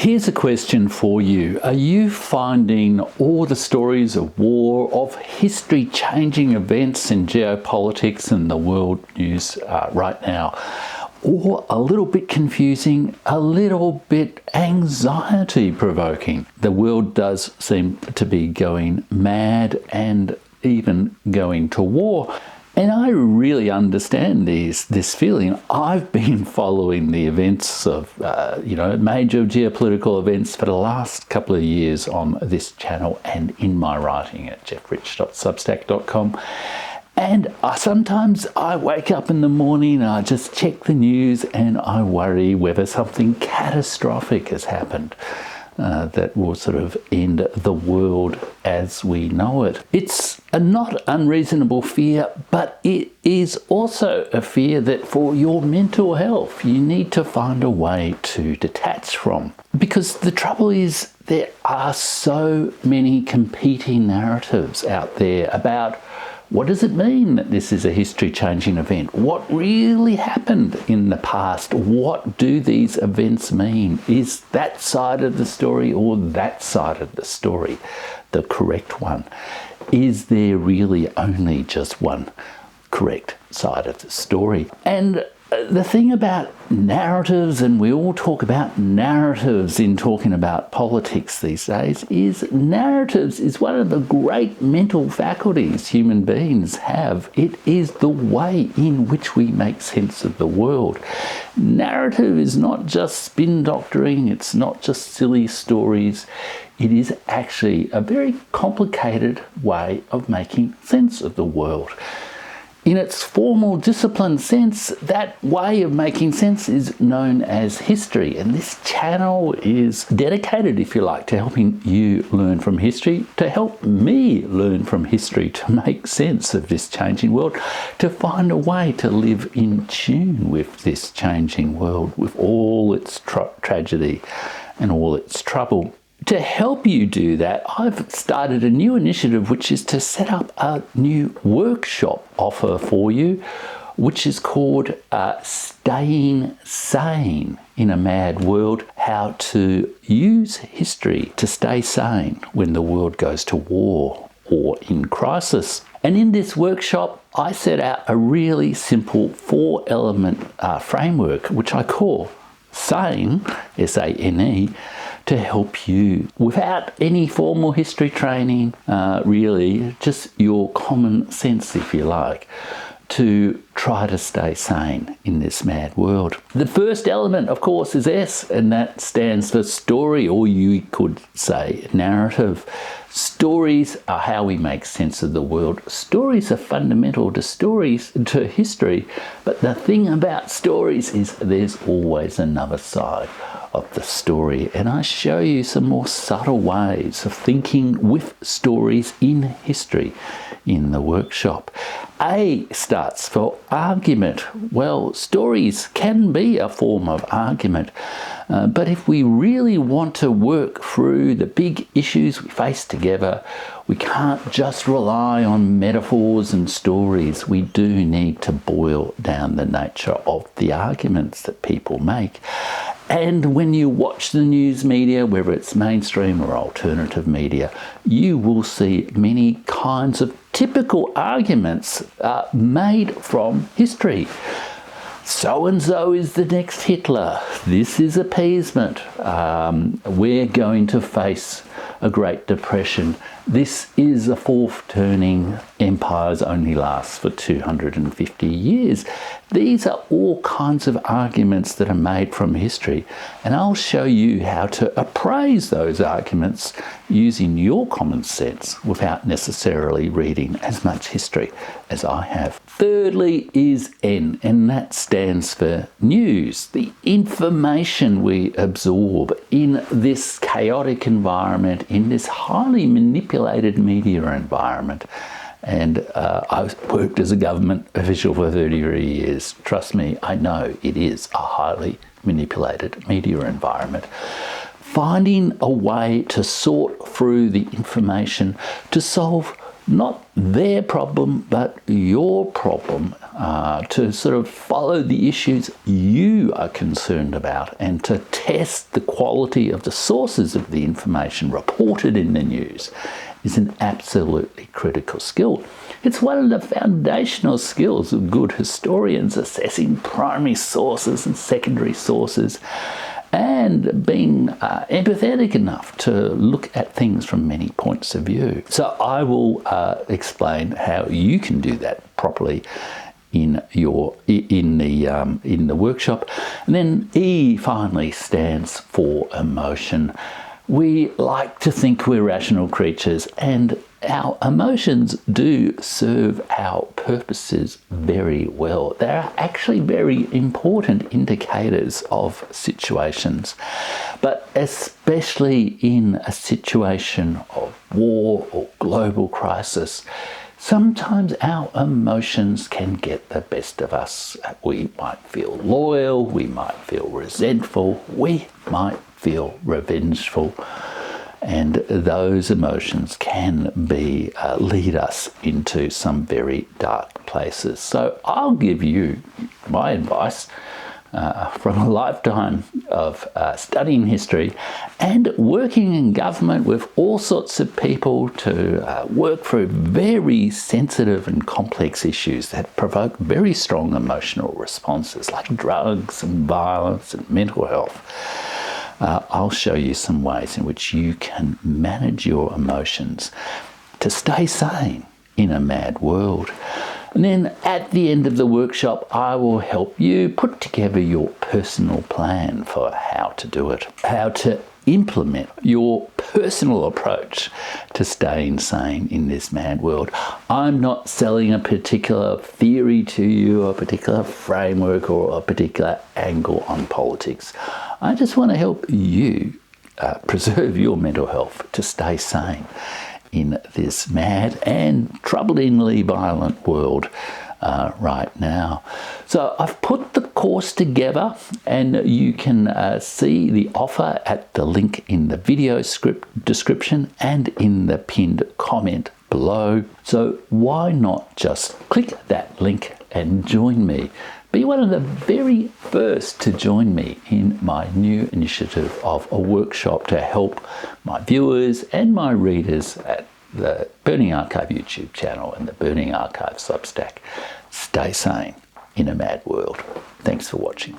Here's a question for you. Are you finding all the stories of war, of history-changing events in geopolitics and the world news right now, or a little bit confusing, a little bit anxiety-provoking? The world does seem to be going mad and even going to war. And I really understand this feeling. I've been following the events of, major geopolitical events for the last couple of years on this channel and in my writing at jeffrich.substack.com. And sometimes I wake up in the morning, I just check the news and I worry whether something catastrophic has happened that will sort of end the world as we know it. It's a not unreasonable fear, but it is also a fear that for your mental health, you need to find a way to detach from. Because the trouble is, there are so many competing narratives out there about what does it mean that this is a history-changing event? What really happened in the past? What do these events mean? Is that side of the story or that side of the story the correct one? Is there really only just one correct side of the story? And the thing about narratives, and we all talk about narratives in talking about politics these days, is narratives is one of the great mental faculties human beings have. It is the way in which we make sense of the world. Narrative is not just spin doctoring, it's not just silly stories. It is actually a very complicated way of making sense of the world. In its formal discipline sense, that way of making sense is known as history. And this channel is dedicated, if you like, to helping you learn from history, to help me learn from history, to make sense of this changing world, to find a way to live in tune with this changing world, with all its tragedy and all its trouble. To help you do that, I've started a new initiative, which is to set up a new workshop offer for you, which is called Staying Sane in a Mad World, How to Use History to Stay Sane When the World Goes to War or in Crisis. And in this workshop, I set out a really simple 4-element framework, which I call Sane, S-A-N-E, to help you, without any formal history training, really, just your common sense, if you like, to try to stay sane in this mad world. The first element, of course, is S, and that stands for story, or you could say narrative. Stories are how we make sense of the world. Stories are fundamental to history, but the thing about stories is there's always another side of the story, and I show you some more subtle ways of thinking with stories in history in the workshop. A starts for argument. Well, stories can be a form of argument, but if we really want to work through the big issues we face together, we can't just rely on metaphors and stories. We do need to boil down the nature of the arguments that people make. And when you watch the news media, whether it's mainstream or alternative media, you will see many kinds of typical arguments made from history. So-and-so is the next Hitler. This is appeasement. We're going to face a Great Depression. This is a fourth turning. Empires only last for 250 years. These are all kinds of arguments that are made from history, and I'll show you how to appraise those arguments using your common sense without necessarily reading as much history as I have. Thirdly is N, and that stands for news, the information we absorb in this chaotic environment, in this highly manipulated media environment. And I've worked as a government official for 33 years. Trust me, I know it is a highly manipulated media environment. Finding a way to sort through the information to solve not their problem, but your problem, to sort of follow the issues you are concerned about and to test the quality of the sources of the information reported in the news is an absolutely critical skill. It's one of the foundational skills of good historians, assessing primary sources and secondary sources, and being empathetic enough to look at things from many points of view. So I will explain how you can do that properly in the workshop. And then E finally stands for emotion. We like to think we're rational creatures, and our emotions do serve our purposes very well. They're actually very important indicators of situations, but especially in a situation of war or global crisis, sometimes our emotions can get the best of us. We might feel loyal, we might feel resentful, we might feel revengeful, and those emotions can lead us into some very dark places. So I'll give you my advice from a lifetime of studying history and working in government with all sorts of people to work through very sensitive and complex issues that provoke very strong emotional responses like drugs and violence and mental health. I'll show you some ways in which you can manage your emotions to stay sane in a mad world. And then at the end of the workshop, I will help you put together your personal plan for how to do it, how to implement your personal approach to staying sane in this mad world. I'm not selling a particular theory to you, a particular framework, or a particular angle on politics. I just want to help you preserve your mental health to stay sane in this mad and troublingly violent world right now. So I've put the course together, and you can see the offer at the link in the video description and in the pinned comment below. So why not just click that link and join me? Be one of the very first to join me in my new initiative of a workshop to help my viewers and my readers at the Burning Archive YouTube channel and the Burning Archive Substack stay sane in a mad world. Thanks for watching.